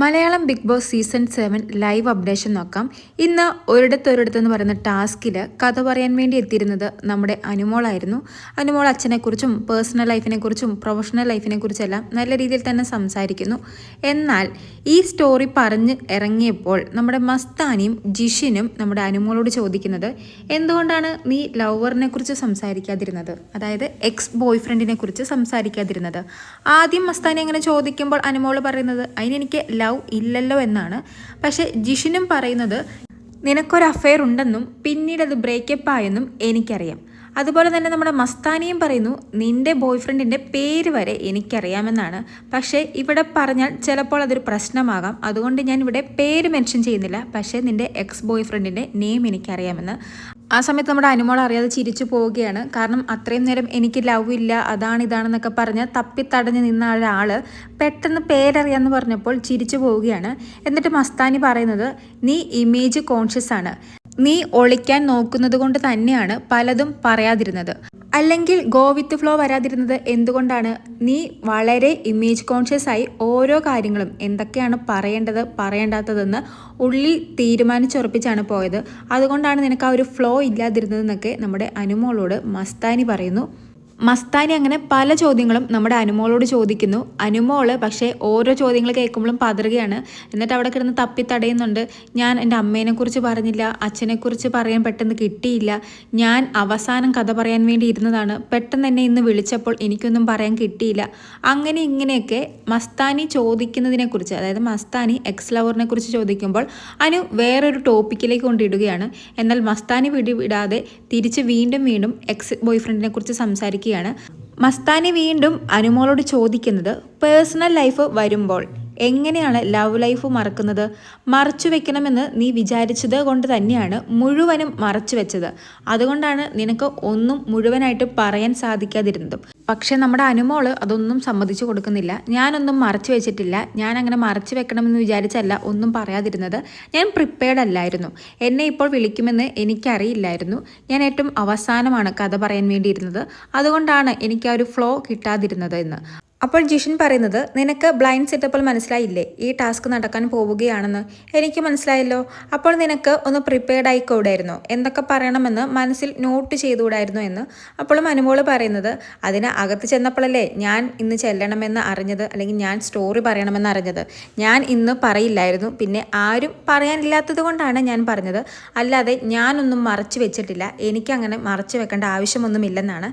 Malayalam Bigg Boss season 7 live updation നോക്കാം. ഇന്ന് ഒരിടത്തൊരിടത്തെന്ന് പറയുന്ന ടാസ്കിൽ കഥ പറയാൻ വേണ്ടി എത്തിയിരുന്നത് നമ്മുടെ അനുമോളായിരുന്നു. അനുമോൾ അച്ഛനെക്കുറിച്ചും പേഴ്സണൽ ലൈഫിനെക്കുറിച്ചും പ്രൊഫഷണൽ ലൈഫിനെക്കുറിച്ചെല്ലാം നല്ല രീതിയിൽ തന്നെ സംസാരിക്കുന്നു. എന്നാൽ ഈ സ്റ്റോറി പറഞ്ഞ് ഇറങ്ങിയപ്പോൾ നമ്മുടെ മസ്താനിയും ജിഷിനും നമ്മുടെ അനുമോളോട് ചോദിക്കുന്നത്, എന്തുകൊണ്ടാണ് നീ ലവറിനെ കുറിച്ച് സംസാരിക്കാതിരുന്നത്, അതായത് എക്സ് ബോയ് ഫ്രണ്ടിനെ കുറിച്ച് സംസാരിക്കാതിരുന്നത്. ആദ്യം മസ്താനി അങ്ങനെ ചോദിക്കുമ്പോൾ അനുമോൾ പറയുന്നത് അതിനെനിക്ക് ലവ് ഇല്ലല്ലോ എന്നാണ്. പക്ഷേ ജിഷിനും പറയുന്നത് നിനക്കൊരു അഫെയർ ഉണ്ടെന്നും പിന്നീട് അത് ബ്രേക്കപ്പ് ആയെന്നും എനിക്കറിയാം. അതുപോലെ തന്നെ നമ്മുടെ മസ്താനിയും പറയുന്നു നിൻ്റെ ബോയ് ഫ്രണ്ടിൻ്റെ പേര് വരെ എനിക്കറിയാമെന്നാണ്. പക്ഷേ ഇവിടെ പറഞ്ഞാൽ ചിലപ്പോൾ അതൊരു പ്രശ്നമാകാം, അതുകൊണ്ട് ഞാൻ ഇവിടെ പേര് മെൻഷൻ ചെയ്യുന്നില്ല. പക്ഷേ നിൻ്റെ എക്സ് ബോയ് ഫ്രണ്ടിൻ്റെ നെയിം എനിക്കറിയാമെന്ന്. ആ സമയത്ത് നമ്മുടെ അനുമോൾ അറിയാതെ ചിരിച്ചു പോവുകയാണ്. കാരണം അത്രയും നേരം എനിക്ക് ലവ് ഇല്ല ഇതാണെന്നൊക്കെ പറഞ്ഞ് തപ്പിത്തടഞ്ഞ് നിന്ന ഒരാൾ പെട്ടെന്ന് പേരറിയാമെന്ന് പറഞ്ഞപ്പോൾ ചിരിച്ചു പോവുകയാണ്. എന്നിട്ട് മസ്താനി പറയുന്നത് നീ ഇമേജ് കോൺഷ്യസ് ആണ്, നീ ഒളിക്കാൻ നോക്കുന്നത് കൊണ്ട് തന്നെയാണ് പലതും പറയാതിരുന്നത്. അല്ലെങ്കിൽ ഗോ വിത്ത് ഫ്ലോ വരാതിരുന്നത് എന്തുകൊണ്ടാണ്? നീ വളരെ ഇമേജ് കോൺഷ്യസ് ആയി ഓരോ കാര്യങ്ങളും എന്തൊക്കെയാണ് പറയേണ്ടത് പറയേണ്ടാത്തതെന്ന് ഉള്ളിൽ തീരുമാനിച്ചുറപ്പിച്ചാണ് പോയത്. അതുകൊണ്ടാണ് നിനക്ക് ആ ഒരു ഫ്ലോ ഇല്ലാതിരുന്നതെന്നൊക്കെ നമ്മുടെ അനുമോളോട് മസ്താനി പറയുന്നു. മസ്താനി അങ്ങനെ പല ചോദ്യങ്ങളും നമ്മുടെ അനുമോളോട് ചോദിക്കുന്നു. അനുമോള് പക്ഷേ ഓരോ ചോദ്യങ്ങൾ കേൾക്കുമ്പോഴും പതറുകയാണ്. എന്നിട്ട് അവിടെ കിടന്ന് തപ്പിത്തടയുന്നുണ്ട്. ഞാൻ എൻ്റെ അമ്മേനെക്കുറിച്ച് പറഞ്ഞില്ല, അച്ഛനെക്കുറിച്ച് പറയാൻ പെട്ടെന്ന് കിട്ടിയില്ല, ഞാൻ അവസാനം കഥ പറയാൻ വേണ്ടി ഇരുന്നതാണ്, പെട്ടെന്ന് എന്നെ ഇന്ന് വിളിച്ചപ്പോൾ എനിക്കൊന്നും പറയാൻ കിട്ടിയില്ല. അങ്ങനെ ഇങ്ങനെയൊക്കെ മസ്താനി ചോദിക്കുന്നതിനെക്കുറിച്ച്, അതായത് മസ്താനി എക്സ് ലവറിനെ കുറിച്ച് ചോദിക്കുമ്പോൾ അനു വേറൊരു ടോപ്പിക്കിലേക്ക് കൊണ്ടിടുകയാണ്. എന്നാൽ മസ്താനി വിടാതെ തിരിച്ച് വീണ്ടും എക്സ് ബോയ് ഫ്രണ്ടിനെ കുറിച്ച് സംസാരിക്കുകയാണ്. മസ്താനി വീണ്ടും അനുമോളോട് ചോദിക്കുന്നത്, പേഴ്സണൽ ലൈഫ് വരുമ്പോൾ എങ്ങനെയാണ് ലവ് ലൈഫ് മറക്കുന്നത്? മറച്ചു വെക്കണമെന്ന് നീ വിചാരിച്ചത് കൊണ്ട് തന്നെയാണ് മുഴുവനും മറച്ചു വെച്ചത്. അതുകൊണ്ടാണ് നിനക്ക് ഒന്നും മുഴുവനായിട്ട് പറയാൻ സാധിക്കാതിരുന്നതും. പക്ഷെ നമ്മുടെ അനുമോള് അതൊന്നും സമ്മതിച്ചു കൊടുക്കുന്നില്ല. ഞാനൊന്നും മറച്ചു വെച്ചിട്ടില്ല, ഞാൻ അങ്ങനെ മറച്ചു വെക്കണമെന്ന് വിചാരിച്ചല്ല ഒന്നും പറയാതിരുന്നത്, ഞാൻ പ്രിപ്പയർഡ് അല്ലായിരുന്നു, എന്നെ ഇപ്പോൾ വിളിക്കുമെന്ന് എനിക്കറിയില്ലായിരുന്നു, ഞാൻ ഏറ്റവും അവസാനമാണ് കഥ പറയാൻ വേണ്ടിയിരുന്നത്, അതുകൊണ്ടാണ് എനിക്ക് ആ ഒരു ഫ്ലോ കിട്ടാതിരുന്നത് എന്ന്. അപ്പോൾ ജിഷിൻ പറയുന്നത്, നിനക്ക് ബ്ലൈൻഡ് സെറ്റപ്പിൽ മനസ്സിലായില്ലേ ഈ ടാസ്ക് നടക്കാൻ പോവുകയാണെന്ന്? എനിക്ക് മനസ്സിലായല്ലോ. അപ്പോൾ നിനക്ക് ഒന്ന് പ്രിപ്പയർഡ് ആയിക്കൂടായിരുന്നോ? എന്തൊക്കെ പറയണമെന്ന് മനസ്സിൽ നോട്ട് ചെയ്തുകൂടായിരുന്നു എന്ന്. അപ്പോഴും അനുമോള് പറയുന്നത്, അതിന് അകത്ത് ചെന്നപ്പോഴല്ലേ ഞാൻ ഇന്ന് ചെല്ലണമെന്ന് അറിഞ്ഞത്, അല്ലെങ്കിൽ ഞാൻ സ്റ്റോറി പറയണമെന്ന് അറിഞ്ഞത്. ഞാൻ ഇന്ന് പറയില്ലായിരുന്നു, പിന്നെ ആരും പറയാനില്ലാത്തത് കൊണ്ടാണ് ഞാൻ പറഞ്ഞത്, അല്ലാതെ ഞാനൊന്നും മറച്ചു വെച്ചിട്ടില്ല, എനിക്കങ്ങനെ മറച്ചു വെക്കേണ്ട ആവശ്യമൊന്നുമില്ലെന്നാണ്.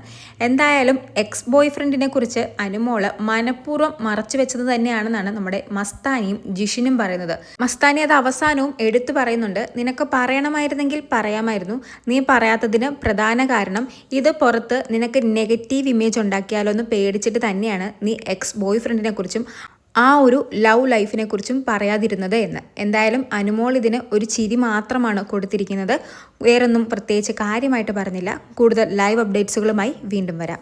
എന്തായാലും എക്സ് ബോയ് ഫ്രണ്ടിനെ കുറിച്ച് അനുമോള് മനഃപൂർവ്വം മറച്ചു വെച്ചത് തന്നെയാണെന്നാണ് നമ്മുടെ മസ്താനിയും ജിഷിനും പറയുന്നത്. മസ്താനി അത് അവസാനവും എടുത്തു പറയുന്നുണ്ട്, നിനക്ക് പറയണമായിരുന്നെങ്കിൽ പറയാമായിരുന്നു, നീ പറയാത്തതിന് പ്രധാന കാരണം ഇത് പുറത്ത് നിനക്ക് നെഗറ്റീവ് ഇമേജ് ഉണ്ടാക്കിയാലോ എന്ന് പേടിച്ചിട്ട് തന്നെയാണ് നീ എക്സ് ബോയ് ഫ്രണ്ടിനെ കുറിച്ചും ആ ഒരു ലവ് ലൈഫിനെ കുറിച്ചും പറയാതിരുന്നത് എന്ന്. എന്തായാലും അനുമോൾ ഇതിന് ഒരു ചിരി മാത്രമാണ് കൊടുത്തിരിക്കുന്നത്, വേറൊന്നും പ്രത്യേകിച്ച് കാര്യമായിട്ട് പറഞ്ഞില്ല. കൂടുതൽ ലൈവ് അപ്ഡേറ്റ്സുകളുമായി വീണ്ടും വരാം.